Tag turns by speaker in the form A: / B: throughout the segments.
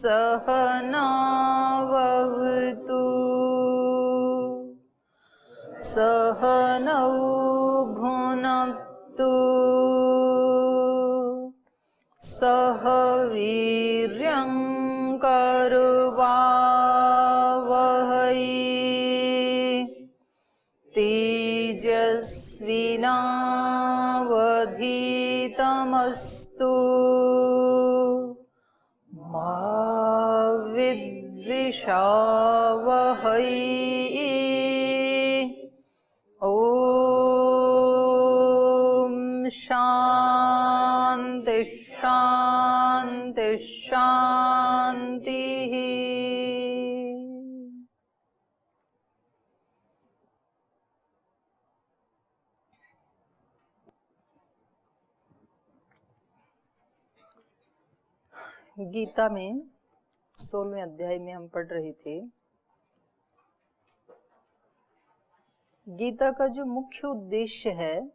A: सहनावतु सहनौ भुनक्तु सह वीर्यं करवावहै तेजस्विनावधीतमस्तु मा विद्विषावहै। ओम शांति शांति शांति। गीता में 16वें अध्याय में हम पढ़ रहे थे, गीता का जो मुख्य उद्देश्य है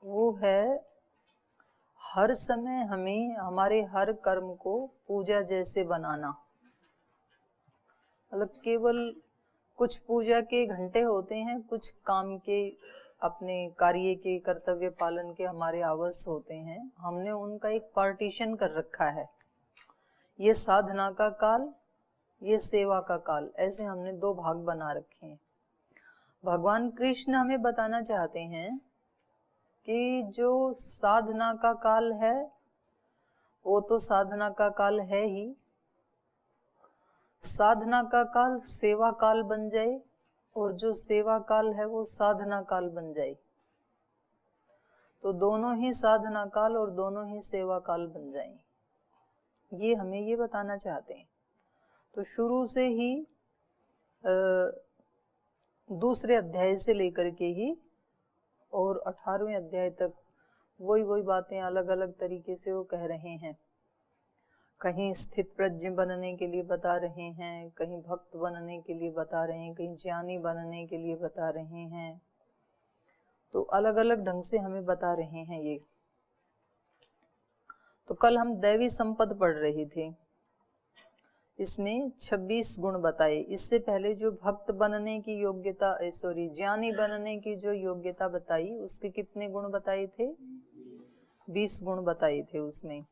A: वो है हर समय हमें हमारे हर कर्म को पूजा जैसे बनाना। मतलब केवल कुछ पूजा के घंटे होते हैं, कुछ काम के अपने कार्य के कर्तव्य पालन के हमारे आवर्स होते हैं, हमने उनका एक पार्टीशन कर रखा है। ये साधना का काल, ये सेवा का काल, ऐसे हमने दो भाग बना रखे हैं। भगवान कृष्ण हमें बताना चाहते हैं कि जो साधना का काल है वो तो साधना का काल है ही, साधना का काल सेवा काल बन जाए और जो सेवा काल है वो साधना काल बन जाए, तो दोनों ही साधना काल और दोनों ही सेवा काल बन जाए। ये हमें ये बताना चाहते हैं। तो शुरू से ही दूसरे अध्याय से लेकर के ही और 18वें अध्याय तक वही बातें अलग अलग तरीके से वो कह रहे हैं। कहीं स्थित प्रज्ञ बनने के लिए बता रहे हैं, कहीं भक्त बनने के लिए बता रहे हैं, कहीं ज्ञानी बनने के लिए बता रहे हैं। तो अलग अलग ढंग से हमें बता रहे हैं ये। तो कल हम दैवी संपद पढ़ रहे थे, इसमें 26 गुण बताए। इससे पहले जो भक्त बनने की योग्यता, ज्ञानी बनने की जो योग्यता बताई, उसके कितने गुण बताए थे? 20 गुण बताए थे उसमें।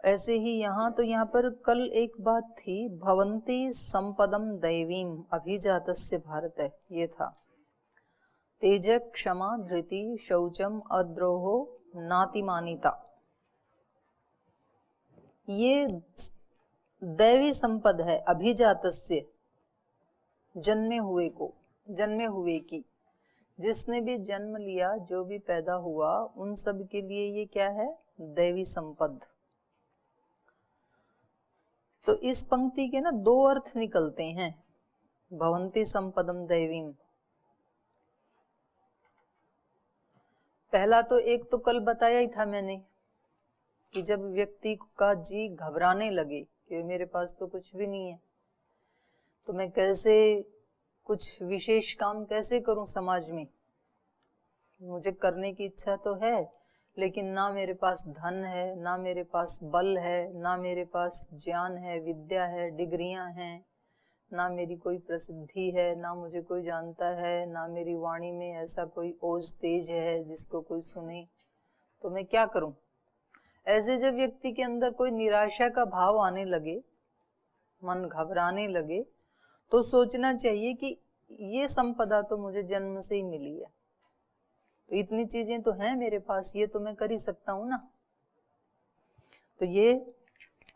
A: ऐसे ही यहाँ तो यहाँ पर कल एक बात थी, भवन्ति संपदम दैवीम अभिजातस्य भारत, ये था। तेज क्षमा धृति शौचम अद्रोहो नातिमानिता, ये दैवी संपद है। अभिजातस्य, जन्मे हुए की, जिसने भी जन्म लिया, जो भी पैदा हुआ, उन सब के लिए ये क्या है? दैवी संपद। तो इस पंक्ति के ना दो अर्थ निकलते हैं, भवन्ति संपदम दैवीम। पहला तो एक तो कल बताया ही था मैंने कि जब व्यक्ति का जी घबराने लगे कि मेरे पास तो कुछ भी नहीं है, तो मैं कैसे कुछ विशेष काम कैसे करूं समाज में, मुझे करने की इच्छा तो है, लेकिन ना मेरे पास धन है, ना मेरे पास बल है, ना मेरे पास ज्ञान है, विद्या है, डिग्रियां हैं, ना मेरी कोई प्रसिद्धि है, ना मुझे कोई जानता है, ना मेरी वाणी में ऐसा कोई ओज तेज है जिसको कोई सुने, तो मैं क्या करूं? ऐसे जब व्यक्ति के अंदर कोई निराशा का भाव आने लगे, मन घबराने लगे, तो सोचना चाहिए कि ये संपदा तो मुझे जन्म से ही मिली है, तो इतनी चीजें तो हैं मेरे पास, ये तो मैं कर ही सकता हूं ना। तो ये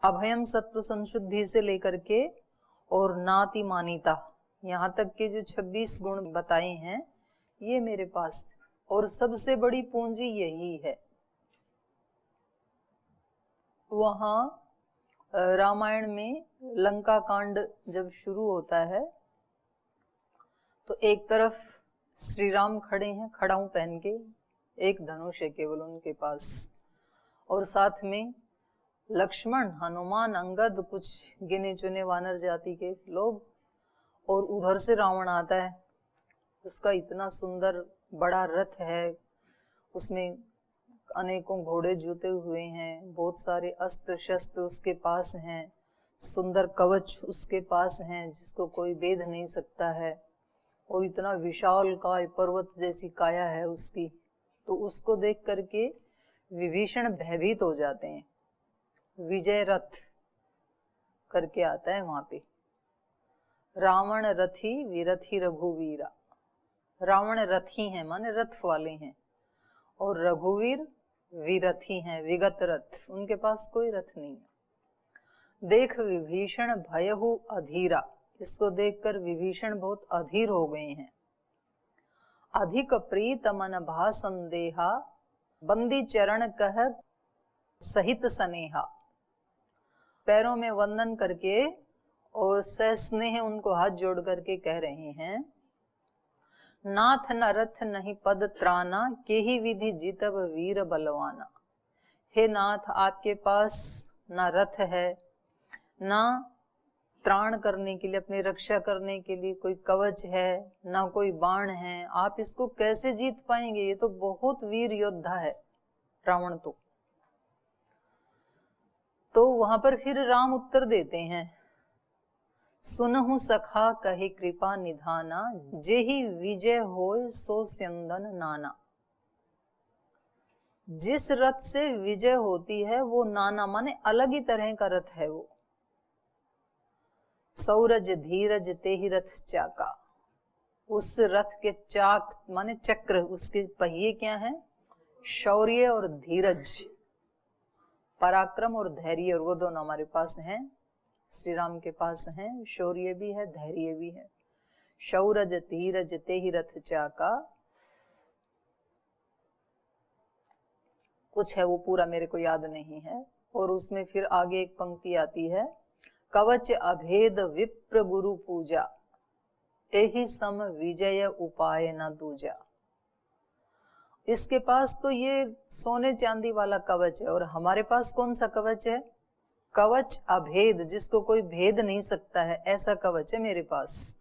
A: अभयम सत्व संशुद्धि से लेकर के और नाति मानिता, यहाँ तक के जो 26 गुण बताए हैं, ये मेरे पास, और सबसे बड़ी पूंजी यही है। वहां रामायण में लंका कांड जब शुरू होता है, तो एक तरफ श्री राम खड़े हैं खड़ाऊ पहन के, एक धनुष है केवल उनके पास, और साथ में लक्ष्मण, हनुमान, अंगद, कुछ गिने चुने वानर जाति के लोग, और उधर से रावण आता है। उसका इतना सुंदर बड़ा रथ है, उसमें अनेकों घोड़े जुते हुए हैं, बहुत सारे अस्त्र शस्त्र उसके पास हैं, सुंदर कवच उसके पास हैं जिसको कोई भेद नहीं सकता है, और इतना विशाल काय पर्वत जैसी काया है उसकी। तो उसको देख करके विभीषण भयभीत हो जाते हैं। विजय रथ करके आता है वहां पे, रावण रथी विरथी रघुवीरा। रावण रथी हैं माने रथ वाले हैं, और रघुवीर विरथी हैं, विगत रथ, उनके पास कोई रथ नहीं है। देख विभीषण भयहु अधीरा, इसको देखकर विभीषण बहुत अधीर हो गए हैं। अधिक प्रीत मन भा संदेहा, बंदी चरण कह सहित स्नेहा। पैरों में वंदन करके और सस्नेह उनको हाथ जोड़ करके कह रहे हैं, नाथ न रथ नहीं पद त्राना, के ही विधि जीतब वीर बलवाना। हे नाथ, आपके पास ना रथ है, ना त्राण करने के लिए, अपनी रक्षा करने के लिए कोई कवच है, ना कोई बाण है, आप इसको कैसे जीत पाएंगे? ये तो बहुत वीर योद्धा है रावण। तो वहां पर फिर राम उत्तर देते हैं, सुनहु सखा कहे कृपा निधाना, जेहि विजय होय सो स्यंदन नाना। जिस रथ से विजय होती है वो नाना माने अलग ही तरह का रथ है वो। सौरज धीरज तेहि रथ चाका, उस रथ के चाक माने चक्र, उसके पहिए क्या हैं? शौर्य और धीरज, पराक्रम और धैर्य, और वो दोनों हमारे पास हैं, श्री राम के पास हैं। शौर्य भी है, धैर्य भी है। शौरज धीरज तेहि रथ चाका, कुछ है वो पूरा मेरे को याद नहीं है। और उसमें फिर आगे एक पंक्ति आती है, कवच अभेद विप्र गुरु पूजा, एहि सम विजय उपाय न दूजा। इसके पास तो ये सोने चांदी वाला कवच है, और हमारे पास कौन सा कवच है? कवच अभेद, जिसको कोई भेद नहीं सकता है, ऐसा कवच है मेरे पास।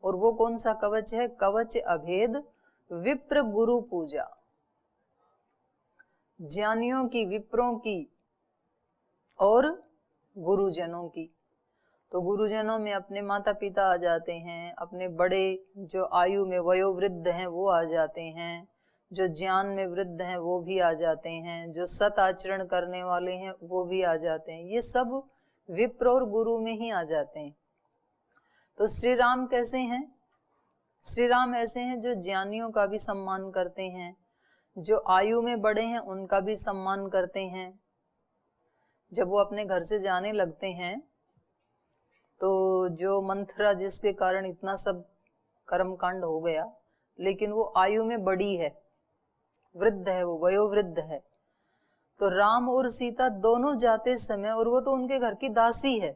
A: और वो कौन सा कवच है? कवच अभेद विप्र गुरु पूजा, ज्ञानियों की, विप्रों की और गुरुजनों की। तो गुरुजनों में अपने माता पिता आ जाते हैं, अपने बड़े जो आयु में वयोवृद्ध हैं वो आ जाते हैं, जो ज्ञान में वृद्ध हैं वो भी आ जाते हैं, जो सत आचरण करने वाले हैं वो भी आ जाते हैं। ये सब विप्र और गुरु में ही आ जाते हैं। तो श्री राम कैसे हैं? श्री राम ऐसे हैं जो ज्ञानियों का भी सम्मान करते हैं, जो आयु में बड़े हैं उनका भी सम्मान करते हैं। जब वो अपने घर से जाने लगते हैं तो जो मंथरा जिसके कारण इतना सब कर्मकांड हो गया, लेकिन वो आयु में बड़ी है, वृद्ध है, वो वयोवृद्ध है। तो राम और सीता दोनों जाते समय, और वो तो उनके घर की दासी है,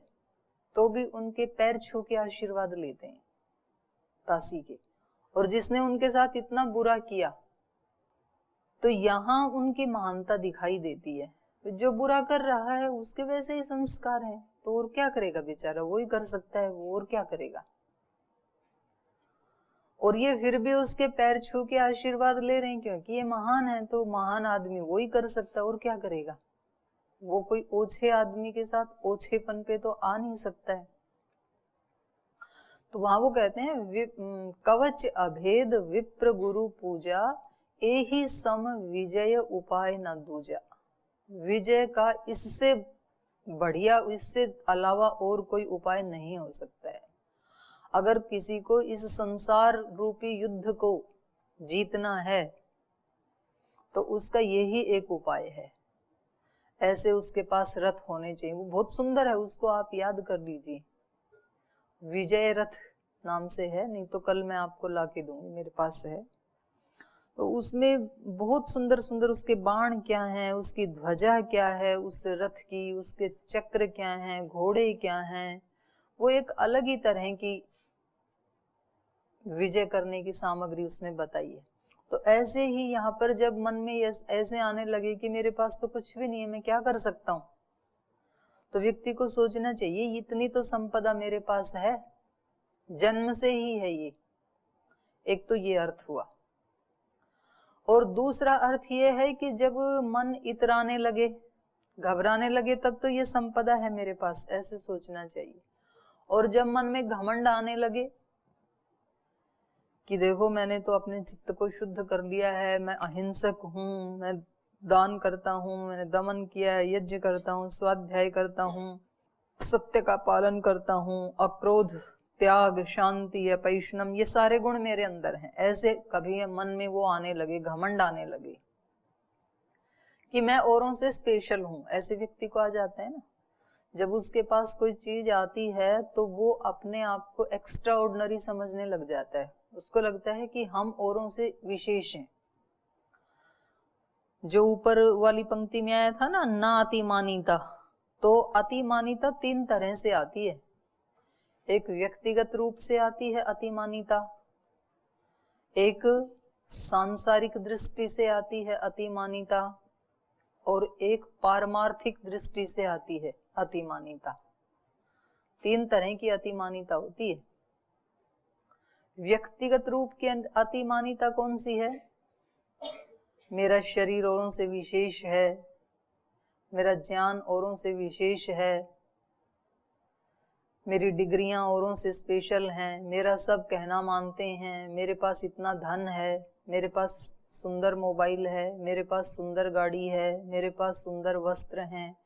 A: तो भी उनके पैर छू के आशीर्वाद लेते हैं दासी के। और जिसने उनके साथ इतना बुरा किया, तो यहाँ उनकी महानता दिखाई देती है। जो बुरा कर रहा है उसके वैसे ही संस्कार है, तो और क्या करेगा बेचारा, वो ही कर सकता है, वो और क्या करेगा। और ये फिर भी उसके पैर छू के आशीर्वाद ले रहे हैं, क्योंकि ये महान है, तो महान आदमी वो ही कर सकता है, और क्या करेगा। वो कोई ओछे आदमी के साथ ओछेपन पे तो आ नहीं सकता है। तो वहां वो कहते हैं, कवच अभेद विप्र गुरु पूजा, एहि सम विजय उपाय न दूजा। विजय का इससे बढ़िया, इससे अलावा और कोई उपाय नहीं हो सकता है। अगर किसी को इस संसार रूपी युद्ध को जीतना है तो उसका यही एक उपाय है। ऐसे उसके पास रथ होने चाहिए, वो बहुत सुंदर है, उसको आप याद कर लीजिए। विजय रथ नाम से है, नहीं तो कल मैं आपको ला के दूंगी, मेरे पास है। तो उसमें बहुत सुंदर सुंदर उसके बाण क्या हैं, उसकी ध्वजा क्या है उस रथ की, उसके चक्र क्या हैं, घोड़े क्या हैं, वो एक अलग ही तरह की विजय करने की सामग्री उसमें बताई है। तो ऐसे ही यहाँ पर जब मन में ऐसे आने लगे कि मेरे पास तो कुछ भी नहीं है, मैं क्या कर सकता हूँ, तो व्यक्ति को सोचना चाहिए इतनी तो संपदा मेरे पास है, जन्म से ही है ये। एक तो ये अर्थ हुआ। और दूसरा अर्थ ये है कि जब मन इतराने लगे, घबराने लगे, तब तो ये संपदा है मेरे पास, ऐसे सोचना चाहिए। और जब मन में घमंड आने लगे कि देखो मैंने तो अपने चित्त को शुद्ध कर लिया है, मैं अहिंसक हूँ, मैं दान करता हूँ, मैंने दमन किया है, यज्ञ करता हूँ, स्वाध्याय करता हूँ, सत्य का पालन करता हूँ, अक्रोध, त्याग, शांति, अपैशनम, ये सारे गुण मेरे अंदर हैं, ऐसे कभी मन में वो आने लगे, घमंड आने लगे कि मैं औरों से स्पेशल हूँ, ऐसे व्यक्ति को आ जाता है ना, जब उसके पास कोई चीज आती है तो वो अपने आप को एक्स्ट्रा ऑर्डिनरी समझने लग जाता है, उसको लगता है कि हम औरों से विशेष हैं। जो ऊपर वाली पंक्ति में आया था ना अतिमानिता, तो अतिमानिता 3 तरह से आती है। एक व्यक्तिगत रूप से आती है अतिमानिता, एक सांसारिक दृष्टि से आती है अतिमानिता, और एक पारमार्थिक दृष्टि से आती है अतिमानिता। 3 तरह की अतिमानिता होती है। व्यक्तिगत रूप की अतिमानिता कौन सी है? मेरा शरीर औरों से विशेष है, मेरा ज्ञान औरों से विशेष है, मेरी डिग्रियां औरों से स्पेशल हैं, मेरा सब कहना मानते हैं, मेरे पास इतना धन है, मेरे पास सुंदर मोबाइल है, मेरे पास सुंदर गाड़ी है, मेरे पास सुंदर वस्त्र हैं,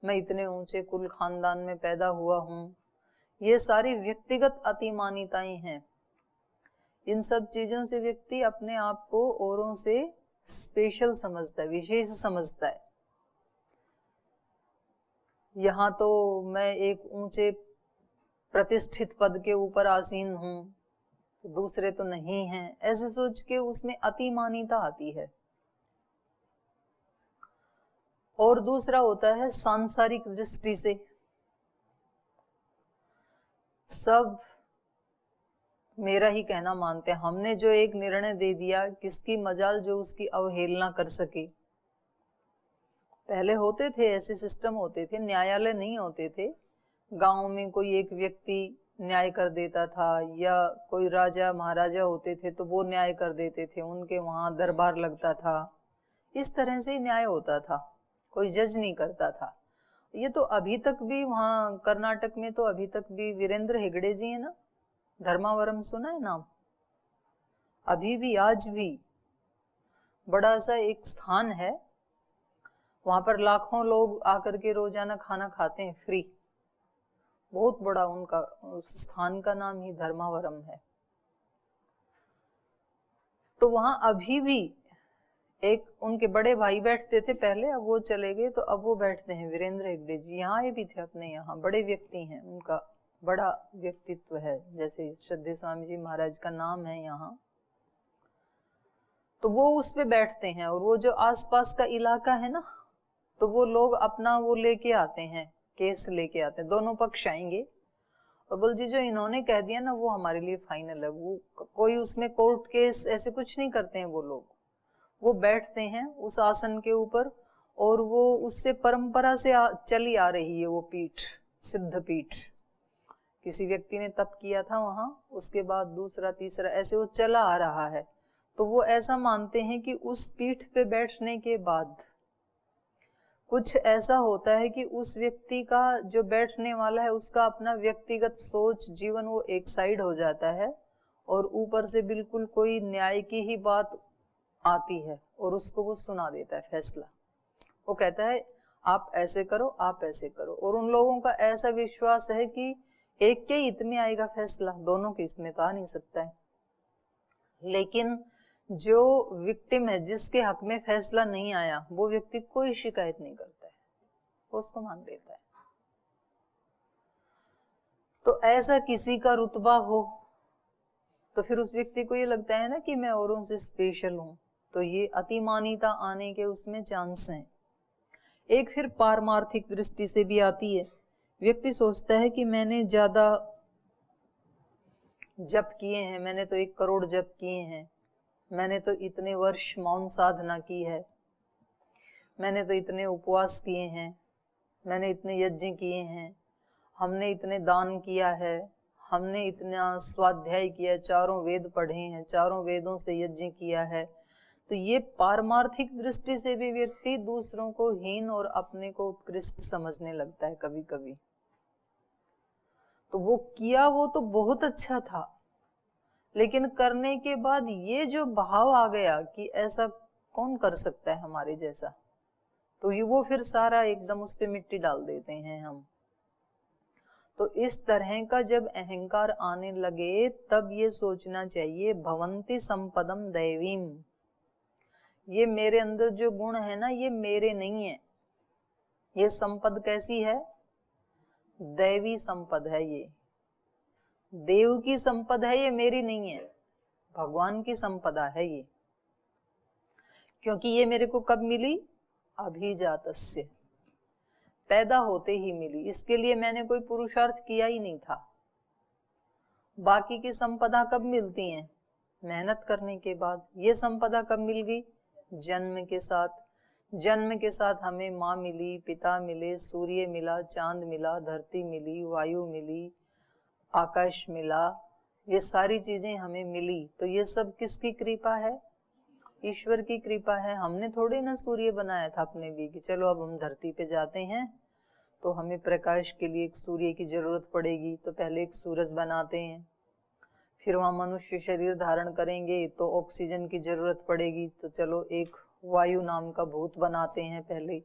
A: मैं इतने ऊंचे कुल खानदान में पैदा हुआ हूँ। ये सारी व्यक्तिगत अतिमानिताएं हैं। इन सब चीजों से व्यक्ति अपने आप को औरों से स्पेशल समझता है, विशेष समझता है। यहाँ तो मैं एक ऊंचे प्रतिष्ठित पद के ऊपर आसीन हूँ, तो दूसरे तो नहीं हैं, ऐसे सोच के उसमें अतिमानिता आती है। और दूसरा होता है सांसारिक दृष्टि से, सब मेरा ही कहना मानते हैं, हमने जो एक निर्णय दे दिया, किसकी मजाल जो उसकी अवहेलना कर सके। पहले होते थे ऐसे सिस्टम होते थे, न्यायालय नहीं होते थे, गांव में कोई एक व्यक्ति न्याय कर देता था, या कोई राजा महाराजा होते थे तो वो न्याय कर देते थे, उनके वहां दरबार लगता था, इस तरह से न्याय होता था, कोई जज नहीं करता था। ये तो अभी तक भी वहां कर्नाटक में तो अभी तक भी वीरेंद्र हेगड़े जी है ना, धर्मावरम सुना है नाम? अभी भी आज भी बड़ा सा एक स्थान है, वहां पर लाखों लोग आकर के रोजाना खाना खाते हैं फ्री, बहुत बड़ा उनका, उस स्थान का नाम ही धर्मावरम है। तो वहां अभी भी एक उनके बड़े भाई बैठते थे पहले, अब वो चले गए, तो अब वो बैठते हैं, वीरेंद्र हेगड़े जी। यहाँ ये भी थे अपने, यहाँ बड़े व्यक्ति हैं, उनका बड़ा व्यक्तित्व है, जैसे श्रद्धेय स्वामी जी महाराज का नाम है यहाँ, तो वो उस पे बैठते हैं। और वो जो आसपास का इलाका है ना, तो वो लोग अपना वो लेके आते हैं, केस लेके आते हैं, दोनों पक्ष आएंगे और बोल जी जो इन्होंने कह दिया ना वो हमारे लिए फाइनल है, वो कोई उसमें कोर्ट केस ऐसे कुछ नहीं करते हैं वो लोग। वो बैठते हैं उस आसन के ऊपर, और वो उससे परंपरा से चली आ रही है वो पीठ, सिद्ध पीठ, किसी व्यक्ति ने तप किया था वहां, उसके बाद दूसरा तीसरा ऐसे वो चला आ रहा है। तो वो ऐसा मानते हैं कि उस पीठ पे बैठने के बाद कुछ ऐसा होता है कि उस व्यक्ति का जो बैठने वाला है उसका अपना व्यक्तिगत सोच जीवन वो एक साइड हो जाता है, और ऊपर से बिल्कुल कोई न्याय की ही बात आती है और उसको वो सुना देता है फैसला। वो कहता है आप ऐसे करो, आप ऐसे करो, और उन लोगों का ऐसा विश्वास है कि एक के हित में आएगा फैसला, दोनों के हित में तो आ नहीं सकता है। लेकिन जो विक्टिम है, जिसके हक में फैसला नहीं आया, वो व्यक्ति कोई शिकायत नहीं करता है, वो उसको मान लेता है। तो ऐसा किसी का रुतबा हो तो फिर उस व्यक्ति को ये लगता है ना कि मैं औरों से स्पेशल हूं, तो ये अतिमानिता आने के उसमें चांस हैं। एक फिर पारमार्थिक दृष्टि से भी आती है, व्यक्ति सोचता है कि मैंने ज्यादा जप किए हैं, मैंने तो 1 करोड़ जप किए हैं, मैंने तो इतने वर्ष मौन साधना की है, मैंने तो इतने उपवास किए हैं, मैंने इतने यज्ञ किए हैं, हमने इतने दान किया है, हमने इतना स्वाध्याय किया, 4 वेद पढ़े हैं, 4 वेदों से यज्ञ किया है, तो ये पारमार्थिक दृष्टि से भी व्यक्ति दूसरों को हीन और अपने को उत्कृष्ट समझने लगता है कभी कभी। तो वो किया वो तो बहुत अच्छा था, लेकिन करने के बाद ये जो भाव आ गया कि ऐसा कौन कर सकता है हमारे जैसा, तो ये वो फिर सारा एकदम उस पे मिट्टी डाल देते हैं हम। तो इस तरह का जब अहंकार आने लगे तब ये सोचना चाहिए भवन्ति संपदम दैवीम, ये मेरे अंदर जो गुण है ना ये मेरे नहीं है। ये संपद कैसी है? दैवी संपद है, ये देव की संपद है, ये मेरी नहीं है, भगवान की संपदा है ये। क्योंकि ये मेरे को कब मिली? अभिजातस्य, पैदा होते ही मिली। इसके लिए मैंने कोई पुरुषार्थ किया ही नहीं था। बाकी की संपदा कब मिलती हैं? मेहनत करने के बाद। ये संपदा कब मिल गई? जन्म के साथ। जन्म के साथ हमें माँ मिली, पिता मिले, सूर्य मिला, चांद मिला, धरती मिली, वायु मिली, आकाश मिला, ये सारी चीजें हमें मिली। तो ये सब किसकी कृपा है? ईश्वर की कृपा है। हमने थोड़े ना सूर्य बनाया था अपने लिए कि चलो अब हम धरती पे जाते हैं तो हमें प्रकाश के लिए एक सूर्य की जरूरत पड़ेगी, तो पहले एक सूरज बनाते हैं, फिर वहां मनुष्य शरीर धारण करेंगे तो ऑक्सीजन की जरूरत पड़ेगी, तो चलो एक वायु नाम का भूत बनाते हैं पहले,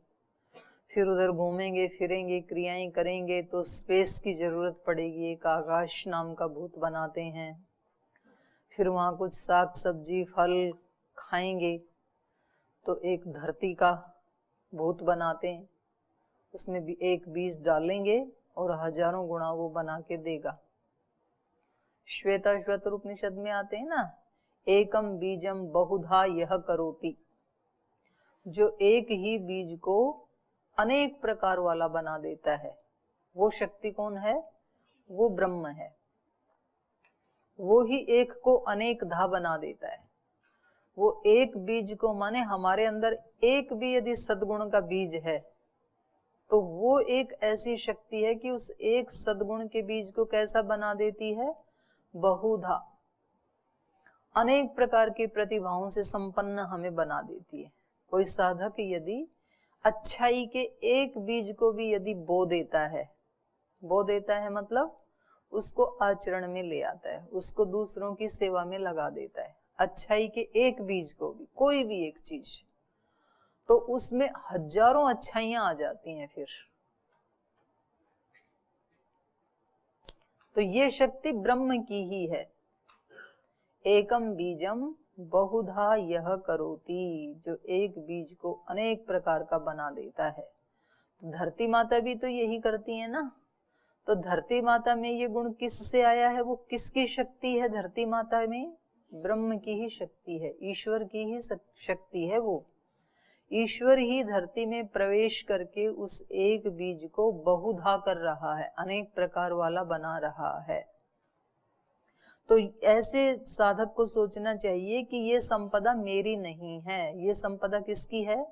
A: फिर उधर घूमेंगे फिरेंगे क्रियाएं करेंगे तो स्पेस की जरूरत पड़ेगी, एक आकाश नाम का भूत बनाते हैं, फिर वहां कुछ साग सब्जी फल खाएंगे तो एक धरती का भूत बनाते हैं, उसमें भी एक बीज डालेंगे और हजारों गुणा वो बना के देगा। श्वेताश्वतर उपनिषद में आते हैं ना, एकम बीजम बहुधा यह करोति, जो एक ही बीज को अनेक प्रकार वाला बना देता है, वो शक्ति कौन है? वो ब्रह्म है। वो ही एक को अनेक धा बना देता है। वो एक बीज को, माने हमारे अंदर एक भी यदि सद्गुण का बीज है तो वो एक ऐसी शक्ति है कि उस एक सद्गुण के बीज को कैसा बना देती है? बहुधा, अनेक प्रकार की प्रतिभाओं से संपन्न हमें बना देती है। कोई साधक यदि अच्छाई के एक बीज को भी यदि बो देता है मतलब उसको आचरण में ले आता है, उसको दूसरों की सेवा में लगा देता है, अच्छाई के एक बीज को भी, कोई भी एक चीज, तो उसमें हजारों अच्छाइयां आ जाती हैं फिर। तो ये शक्ति ब्रह्म की ही है। एकम बीजम बहुधा यह करोति, जो एक बीज को अनेक प्रकार का बना देता है। धरती माता भी तो यही करती है ना। तो धरती माता में ये गुण किससे आया है? वो किसकी शक्ति है? धरती माता में ब्रह्म की ही शक्ति है, ईश्वर की ही शक्ति है। वो ईश्वर ही धरती में प्रवेश करके उस एक बीज को बहुधा कर रहा है, अनेक प्रकार वाला बना रहा है। तो ऐसे साधक को सोचना चाहिए कि ये संपदा मेरी नहीं है, ये संपदा किसकी है?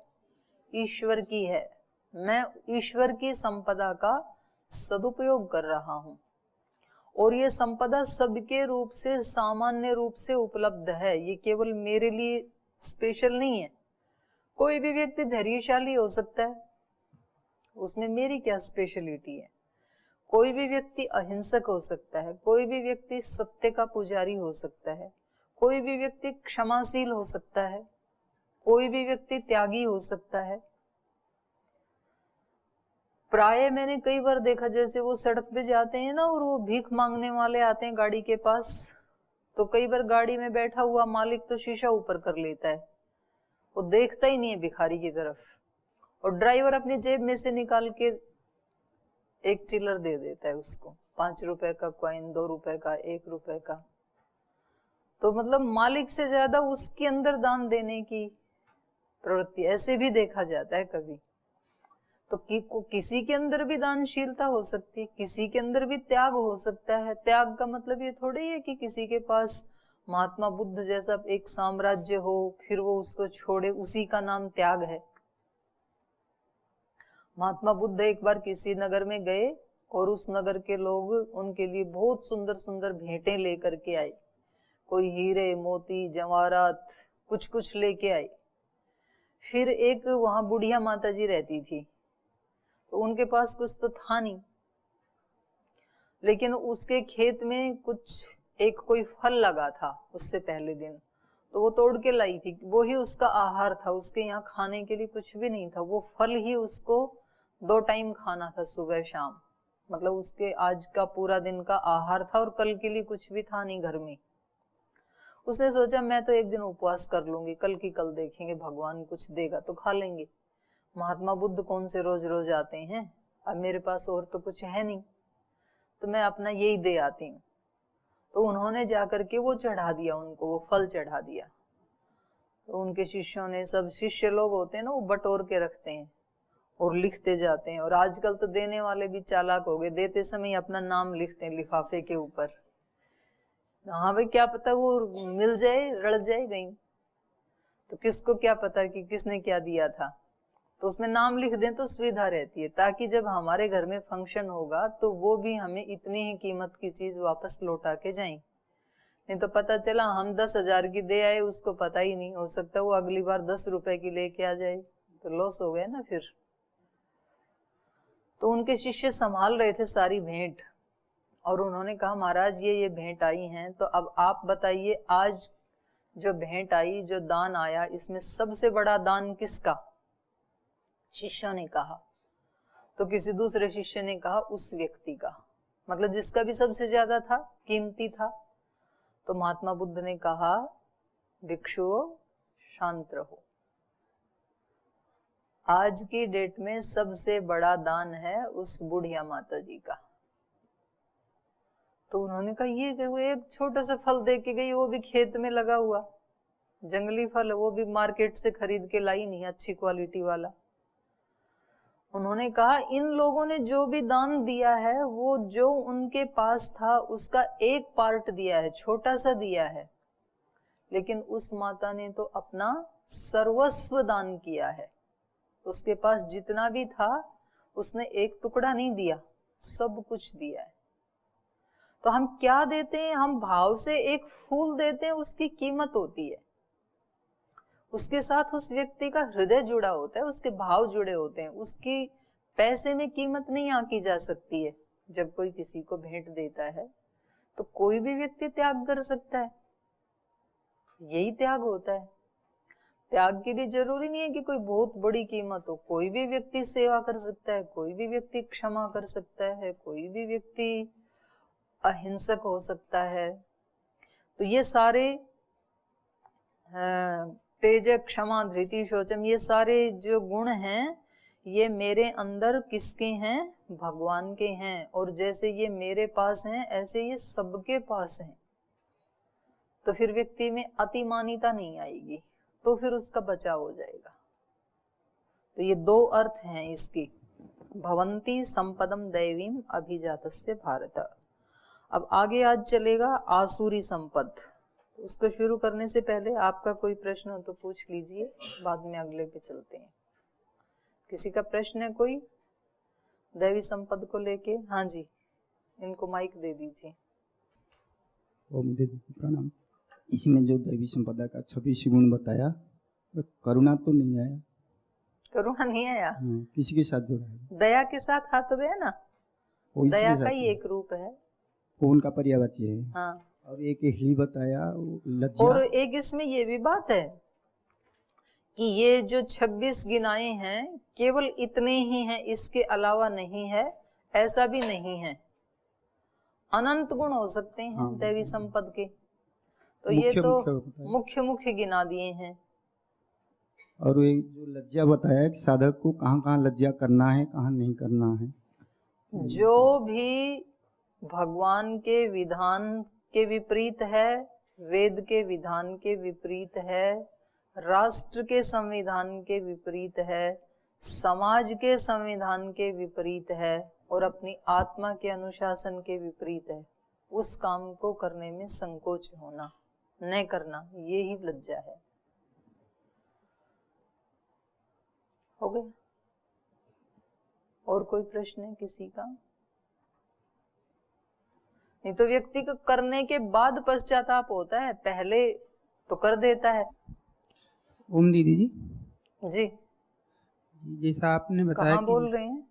A: ईश्वर की है। मैं ईश्वर की संपदा का सदुपयोग कर रहा हूं और ये संपदा सबके रूप से, सामान्य रूप से उपलब्ध है। ये केवल मेरे लिए स्पेशल नहीं है। कोई भी व्यक्ति धैर्यशाली हो सकता है, उसमें मेरी क्या स्पेशलिटी है? कोई भी व्यक्ति अहिंसक हो सकता है, कोई भी व्यक्ति सत्य का पुजारी हो सकता है, कोई भी व्यक्ति क्षमाशील हो सकता है, कोई भी व्यक्ति त्यागी हो सकता है। प्राय मैंने कई बार देखा, जैसे वो सड़क पे जाते हैं ना और वो भीख मांगने वाले आते हैं गाड़ी के पास, तो कई बार गाड़ी में बैठा हुआ मालिक तो शीशा ऊपर कर लेता है, वो देखता ही नहीं है भिखारी की तरफ, और ड्राइवर अपनी जेब में से निकाल के एक चिल्लर दे देता है उसको, 5 रुपए का कॉइन, 2 रुपए का, 1 रुपए का। तो मतलब मालिक से ज्यादा उसके अंदर दान देने की प्रवृत्ति, ऐसे भी देखा जाता है कभी। तो किसी के अंदर भी दानशीलता हो सकती है, किसी के अंदर भी त्याग हो सकता है। त्याग का मतलब ये थोड़ी है कि किसी के पास महात्मा बुद्ध जैसा एक साम्राज्य हो फिर वो उसको छोड़े, उसी का नाम त्याग है। महात्मा बुद्ध एक बार किसी नगर में गए और उस नगर के लोग उनके लिए बहुत सुंदर सुंदर भेंटें लेकर के आए, कोई हीरे मोती जवाहरात, कुछ कुछ लेके आई। फिर एक वहां बुढ़िया माता जी रहती थी, तो उनके पास कुछ तो था नहीं, लेकिन उसके खेत में कुछ एक कोई फल लगा था उससे पहले दिन, तो वो तोड़ के लाई थी। वो ही उसका आहार था, उसके यहाँ खाने के लिए कुछ भी नहीं था, वो फल ही उसको 2 टाइम खाना था, सुबह शाम। मतलब उसके आज का पूरा दिन का आहार था, और कल के लिए कुछ भी था नहीं घर में। उसने सोचा मैं तो एक दिन उपवास कर लूंगी, कल की कल देखेंगे, भगवान कुछ देगा तो खा लेंगे। महात्मा बुद्ध कौन से रोज रोज आते हैं, अब मेरे पास और तो कुछ है नहीं, तो मैं अपना यही दे आती हूँ। तो उन्होंने जाकर के वो चढ़ा दिया, उनको वो फल चढ़ा दिया। तो उनके शिष्यों ने, सब शिष्य लोग होते हैं ना, वो बटोर के रखते हैं और लिखते जाते हैं। और आजकल तो देने वाले भी चालाक हो गए, देते समय अपना नाम लिखते हैं लिफाफे के ऊपर। हाँ भाई, क्या पता वो मिल जाए, रड़ जाए कहीं, तो किसको क्या पता कि किसने क्या दिया था। तो उसमें नाम लिख दें तो सुविधा रहती है, ताकि जब हमारे घर में फंक्शन होगा तो वो भी हमें इतनी ही कीमत की चीज वापस लौटा के जाएं। नहीं तो पता चला हम 10,000 की दे आए, उसको पता ही नहीं, हो सकता है वो अगली बार 10 रुपए की लेके आ जाए, तो लॉस हो गया ना फिर। तो उनके शिष्य संभाल रहे थे सारी भेंट, और उन्होंने कहा महाराज ये भेंट आई हैं, तो अब आप बताइए आज जो भेंट आई, जो दान आया, इसमें सबसे बड़ा दान किसका? शिष्यों ने कहा। तो किसी दूसरे शिष्य ने कहा उस व्यक्ति का, मतलब जिसका भी सबसे ज्यादा था, कीमती था। तो महात्मा बुद्ध ने कहा भिक्षुओं शांत रहो, आज की डेट में सबसे बड़ा दान है उस बुढ़िया माता जी का। तो उन्होंने कहा ये वो एक छोटा सा फल दे के गई, वो भी खेत में लगा हुआ जंगली फल, वो भी मार्केट से खरीद के लाई नहीं, अच्छी क्वालिटी वाला। उन्होंने कहा इन लोगों ने जो भी दान दिया है, वो जो उनके पास था उसका एक पार्ट दिया है, छोटा सा दिया है, लेकिन उस माता ने तो अपना सर्वस्व दान किया है। उसके पास जितना भी था उसने एक टुकड़ा नहीं दिया, सब कुछ दिया है। तो हम क्या देते हैं? हम भाव से एक फूल देते हैं, उसकी कीमत होती है, उसके साथ उस व्यक्ति का हृदय जुड़ा होता है, उसके भाव जुड़े होते हैं, उसकी पैसे में कीमत नहीं आंकी जा सकती है। जब कोई किसी को भेंट देता है तो कोई भी व्यक्ति त्याग कर सकता है, यही त्याग होता है। त्याग के लिए जरूरी नहीं है कि कोई बहुत बड़ी कीमत हो, कोई भी व्यक्ति सेवा कर सकता है, कोई भी व्यक्ति क्षमा कर सकता है, कोई भी व्यक्ति अहिंसक हो सकता है। तो ये सारे तेज, क्षमा, धृति, शौचम, ये सारे जो गुण हैं, ये मेरे अंदर किसके हैं? भगवान के हैं। और जैसे ये मेरे पास हैं, ऐसे ये सबके पास हैं। तो फिर व्यक्ति में अतिमानिता नहीं आएगी, तो फिर उसका बचाव हो जाएगा। तो ये 2 अर्थ हैं इसकी, भवंती संपदम दैवीम अभिजातस्य भारत। अब आगे आज चलेगा आसुरी संपद। उसको शुरू करने से पहले आपका कोई प्रश्न हो तो पूछ लीजिए, बाद में अगले पे चलते हैं। किसी का प्रश्न है कोई दैवी संपद को लेके? हाँ जी, इनको माइक दे दीजिए।
B: ओम दीदी प्रणाम। इसमें जो दैवी संपदा का 26 गुण बताया, करुणा तो नहीं आया?
A: करुणा नहीं आया?
B: किसी के साथ जोड़ा है?
A: दया के साथ हाथ गया ना, दया का ही एक रूप है,
B: वो उनका पर्यायवाची है।
A: हाँ।
B: और एक ही बताया लज्जा।
A: और एक इसमें ये भी बात है कि ये जो 26 गिनाए हैं केवल इतने ही हैं, इसके अलावा नहीं है, ऐसा भी नहीं है, अनंत गुण हो सकते हैं हाँ, दैवी संपद के। तो ये तो मुख्य मुख्य गिना दिए हैं।
B: और ये जो लज्जा बताया कि साधक को कहाँ कहाँ लज्जा करना है, कहाँ नहीं करना है।
A: जो भी भगवान के विधान के विपरीत है, वेद के विधान के विपरीत है, राष्ट्र के संविधान के विपरीत है, समाज के संविधान के विपरीत है, और अपनी आत्मा के अनुशासन के विपरीत है, उस काम को करने में संकोच होना, न करना, ये ही लज्जा है। हो गया? और कोई प्रश्न है किसी का? नहीं तो व्यक्ति को करने के बाद पश्चाताप होता है, पहले तो कर देता है।
C: ओम दीदी जी,
A: जी
C: जैसा आपने बताया
A: कहाँ
C: कि
A: बोल रहे हैं?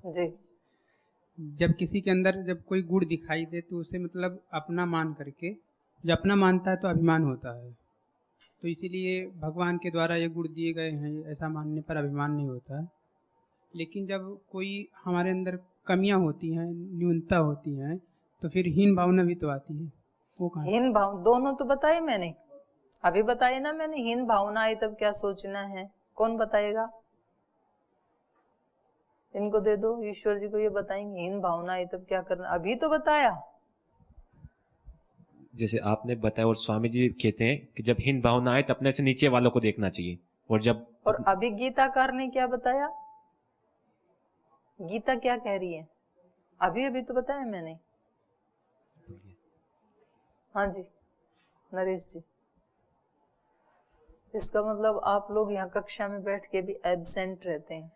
A: जी
C: जब किसी के अंदर जब कोई गुण दिखाई दे तो उसे मतलब अपना मान करके, जब अपना मानता है तो अभिमान होता है, तो इसीलिए भगवान के द्वारा ये गुण दिए गए हैं, ऐसा मानने पर अभिमान नहीं होता है। लेकिन जब कोई हमारे अंदर कमियां होती हैं, न्यूनता होती हैं, तो फिर हीन भावना भी तो आती है, वो कहाँ से?
A: हीन भाव दोनों तो बताए मैंने, अभी बताए ना मैंने। हीन भावना आई तब क्या सोचना है, कौन बताएगा? इनको दे दो, ईश्वर जी को ये बताएंगे। हीन भावना आई तब क्या करना, अभी तो बताया।
D: जैसे आपने बताया और स्वामी जी कहते हैं कि जब हीन भावना आए तो अपने से नीचे वालों को देखना चाहिए, और जब
A: और अभी गीताकार ने क्या बताया? गीता क्या कह रही है? अभी अभी तो बताया मैंने। हाँ जी नरेश जी, इसका मतलब आप लोग यहाँ कक्षा में बैठ के भी एब्सेंट रहते हैं।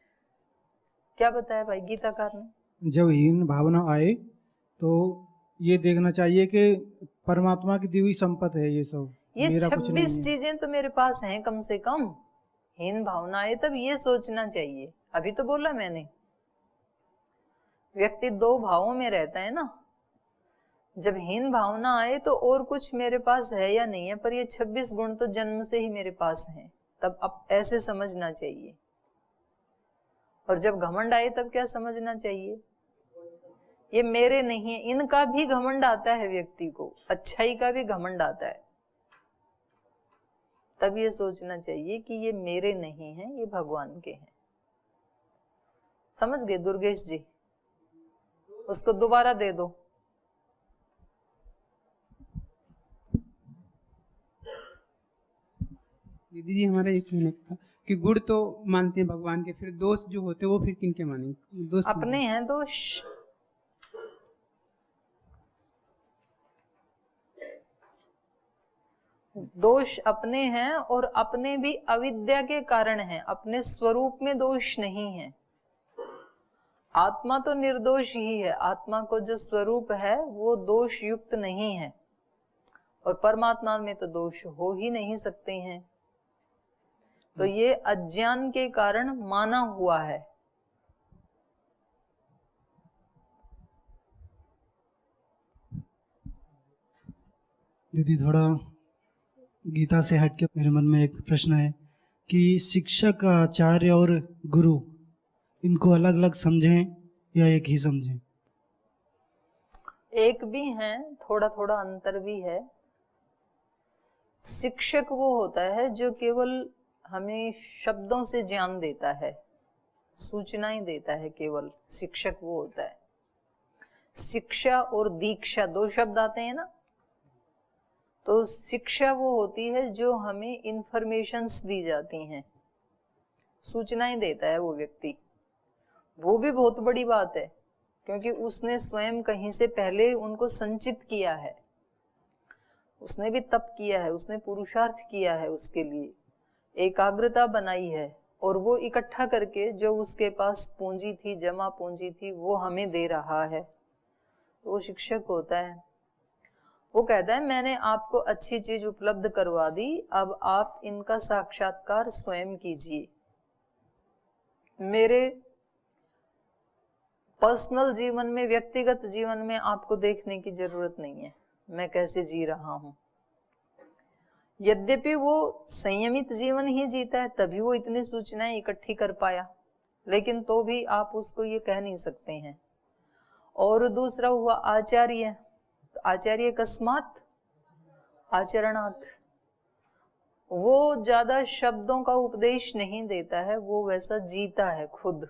A: क्या बताया भाई गीताकार ने?
E: जब हीन भावना आए तो ये देखना चाहिए कि परमात्मा की दी हुई संपत्ति है ये सब,
A: ये
E: मेरा कुछ नहीं
A: 26
E: है।
A: चीजें तो मेरे पास हैं कम से कम। हीन भावना आए तब ये सोचना चाहिए, अभी तो बोला मैंने। व्यक्ति दो भावों में रहता है ना। जब हीन भावना आए तो और कुछ मेरे पास है या नहीं है, पर ये 26 गुण तो जन्म से ही मेरे पास हैं, तब अब ऐसे समझना चाहिए। और जब घमंड आए तब क्या समझना चाहिए? ये मेरे नहीं है। इनका भी घमंड आता है व्यक्ति को, अच्छाई का भी घमंड आता है, तब ये सोचना चाहिए कि ये मेरे नहीं है, ये भगवान के हैं। समझ गए दुर्गेश जी? उसको दोबारा दे दो।
C: दीदी जी, हमारा ये कहना था कि गुण तो मानते हैं भगवान के, फिर दोष जो होते हैं वो फिर किनके मानेंगे? दोष
A: अपने हैं दोष। दोष अपने हैं, और अपने भी अविद्या के कारण हैं, अपने स्वरूप में दोष नहीं है। आत्मा तो निर्दोष ही है, आत्मा को जो स्वरूप है वो दोष युक्त नहीं है, और परमात्मा में तो दोष हो ही नहीं सकते हैं। तो ये अज्ञान के कारण माना हुआ है।
E: दीदी थोड़ा गीता से हटके मेरे मन में एक प्रश्न है कि शिक्षक, आचार्य और गुरु, इनको अलग अलग समझें या एक ही समझें?
A: एक भी है, थोड़ा थोड़ा अंतर भी है। शिक्षक वो होता है जो केवल हमें शब्दों से ज्ञान देता है, सूचनाएं देता है, केवल शिक्षक वो होता है। शिक्षा और दीक्षा दो शब्द आते हैं ना, तो शिक्षा वो होती है जो हमें इंफॉर्मेशंस दी जाती हैं, सूचनाएं देता है वो व्यक्ति। वो भी बहुत बड़ी बात है, क्योंकि उसने स्वयं कहीं से पहले उनको संचित किया है, उसने भी तप किया है, उसने पुरुषार्थ किया है, उसके लिए एकाग्रता बनाई है, और वो इकट्ठा करके जो उसके पास पूंजी थी, जमा पूंजी थी, वो हमें दे रहा है। तो वो शिक्षक होता है। वो कहता है मैंने आपको अच्छी चीज उपलब्ध करवा दी, अब आप इनका साक्षात्कार स्वयं कीजिए। मेरे पर्सनल जीवन में, व्यक्तिगत जीवन में आपको देखने की जरूरत नहीं है मैं कैसे जी रहा हूं। यद्यपि वो संयमित जीवन ही जीता है, तभी वो इतनी सूचनाएं इकट्ठी कर पाया, लेकिन तो भी आप उसको ये कह नहीं सकते हैं। और दूसरा हुआ आचार्य। आचार्य कस्मात आचरणात्। वो ज्यादा शब्दों का उपदेश नहीं देता है, वो वैसा जीता है खुद।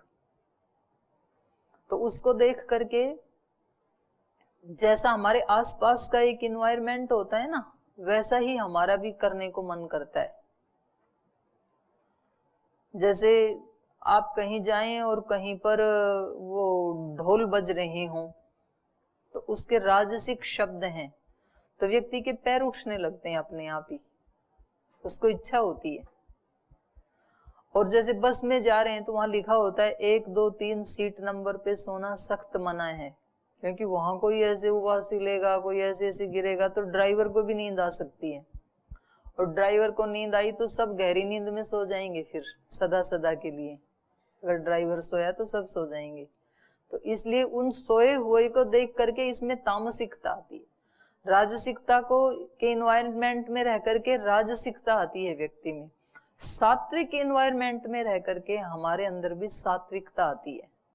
A: तो उसको देख करके, जैसा हमारे आसपास का एक इन्वायरमेंट होता है ना, वैसा ही हमारा भी करने को मन करता है। जैसे आप कहीं जाएं और कहीं पर वो ढोल बज रहे हों, तो उसके राजसिक शब्द हैं, तो व्यक्ति के पैर उठने लगते हैं अपने आप ही, उसको इच्छा होती है। और जैसे बस में जा रहे हैं तो वहां लिखा होता है 1 2 3 सीट नंबर पे सोना सख्त मना है, क्योंकि वहां कोई ऐसे उबासी लेगा, कोई ऐसे ऐसे गिरेगा तो ड्राइवर को भी नींद आ सकती है। और ड्राइवर को नींद आई तो सब गहरी नींद में सो जाएंगे फिर सदा सदा के लिए। अगर ड्राइवर सोया तो सब सो जाएंगे। तो इसलिए उन सोए हुए को देख करके इसमें तामसिकता आती है। राजसिकता को के एनवायरनमेंट में रह करके राजसिकता आती है व्यक्ति में। सात्विक एनवायरनमेंट में रह करके हमारे अंदर भी सात्विकता आती है।